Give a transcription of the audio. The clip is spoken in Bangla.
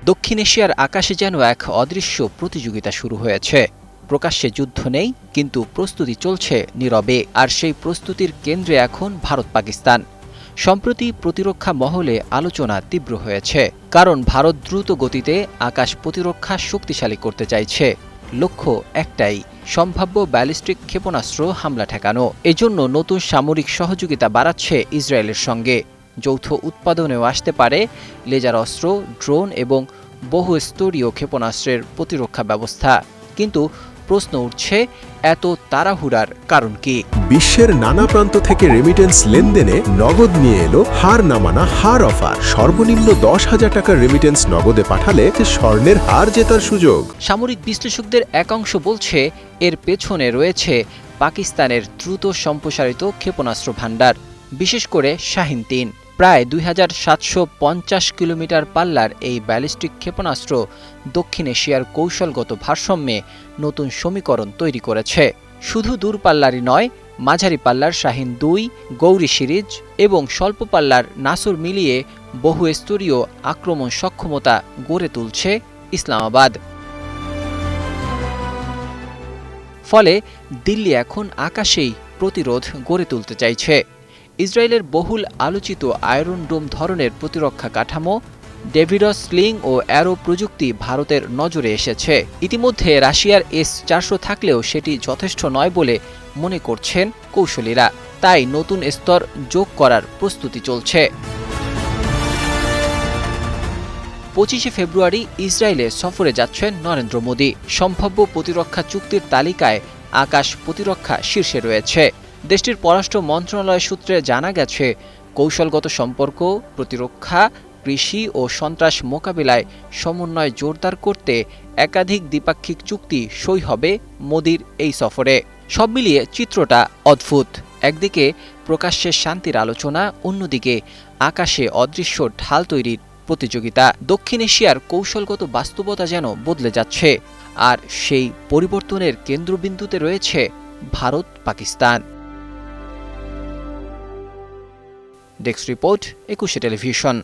দক্ষিণ এশিয়ার আকাশে যেন এক অদৃশ্য প্রতিযোগিতা শুরু হয়েছে। প্রকাশ্যে যুদ্ধ নেই, কিন্তু প্রস্তুতি চলছে নীরবে। আর সেই প্রস্তুতির কেন্দ্রে এখন ভারত পাকিস্তান। সম্প্রতি প্রতিরক্ষা মহলে আলোচনা তীব্র হয়েছে, কারণ ভারত দ্রুত গতিতে আকাশ প্রতিরক্ষা শক্তিশালী করতে চাইছে। লক্ষ্য একটাই, সম্ভাব্য ব্যালিস্টিক ক্ষেপণাস্ত্র হামলা ঠেকানো। এজন্য নতুন সামরিক সহযোগিতা বাড়াচ্ছে ইসরায়েলের সঙ্গে। যৌথ উৎপাদনেও আসতে পারে লেজার অস্ত্র, ড্রোন এবং বহুস্তরীয় ক্ষেপণাস্ত্রের প্রতিরক্ষা ব্যবস্থা। কিন্তু প্রশ্ন উঠছে, এত তাড়াহুড়ার কারণ কি? বিশ্বের নানা প্রান্ত থেকে রেমিটেন্স লেনদেনে নগদ নিয়ে এলো হার না মানা হার অফার। সর্বনিম্ন 10,000 টাকার রেমিটেন্স নগদে পাঠালে স্বর্ণের হার জেতার সুযোগ। সামরিক বিশ্লেষকদের একাংশ বলছে, এর পেছনে রয়েছে পাকিস্তানের দ্রুত সম্প্রসারিত ক্ষেপণাস্ত্র ভান্ডার, বিশেষ করে শাহিন-3। প্রায় 2750 কিলোমিটার পাল্লার এই ব্যালিস্টিক ক্ষেপণাস্ত্র দক্ষিণ এশিয়ার কৌশলগত ভারসাম্যে নতুন সমীকরণ তৈরি করেছে। শুধু দূরপাল্লারই নয়, মাঝারি পাল্লার শাহিন-2, গৌরী সিরিজ এবং স্বল্প পাল্লার নাসর মিলিয়ে বহুস্তরীয় আক্রমণ সক্ষমতা গড়ে তুলছে ইসলামাবাদ। ফলে দিল্লি এখন আকাশেই প্রতিরোধ গড়ে তুলতে চাইছে। ইসরায়েলের বহুল আলোচিত আয়রন ডোম ধরনের প্রতিরক্ষা কাঠামো, ডেভিডস স্লিং ও অ্যারো প্রযুক্তি ভারতের নজরে এসেছে। ইতিমধ্যে রাশিয়ার S-400 থাকলেও সেটি যথেষ্ট নয় বলে মনে করছেন কৌশলীরা। তাই নতুন স্তর যোগ করার প্রস্তুতি চলছে। 25শে ফেব্রুয়ারি ইসরায়েলে সফরে যাচ্ছেন নরেন্দ্র মোদী। সম্ভাব্য প্রতিরক্ষা চুক্তির তালিকায় আকাশ প্রতিরক্ষা শীর্ষে রয়েছে। দেশটির পররাষ্ট্র মন্ত্রণালয় সূত্রে জানা গেছে, কৌশলগত সম্পর্ক, প্রতিরক্ষা, কৃষি ও সন্ত্রাস মোকাবিলায় সমন্বয় জোরদার করতে একাধিক দ্বিপাক্ষিক চুক্তি সই হবে মোদীর এই সফরে। সব মিলিয়ে চিত্রটা অদ্ভুত। একদিকে প্রকাশ্যে শান্তির আলোচনা, অন্যদিকে আকাশে অদৃশ্য ঢাল তৈরির প্রতিযোগিতা। দক্ষিণ এশিয়ার কৌশলগত বাস্তবতা যেন বদলে যাচ্ছে, আর সেই পরিবর্তনের কেন্দ্রবিন্দুতে রয়েছে ভারত পাকিস্তান। ডেস্ক রিপোর্ট, 21শে টেলিভিশন।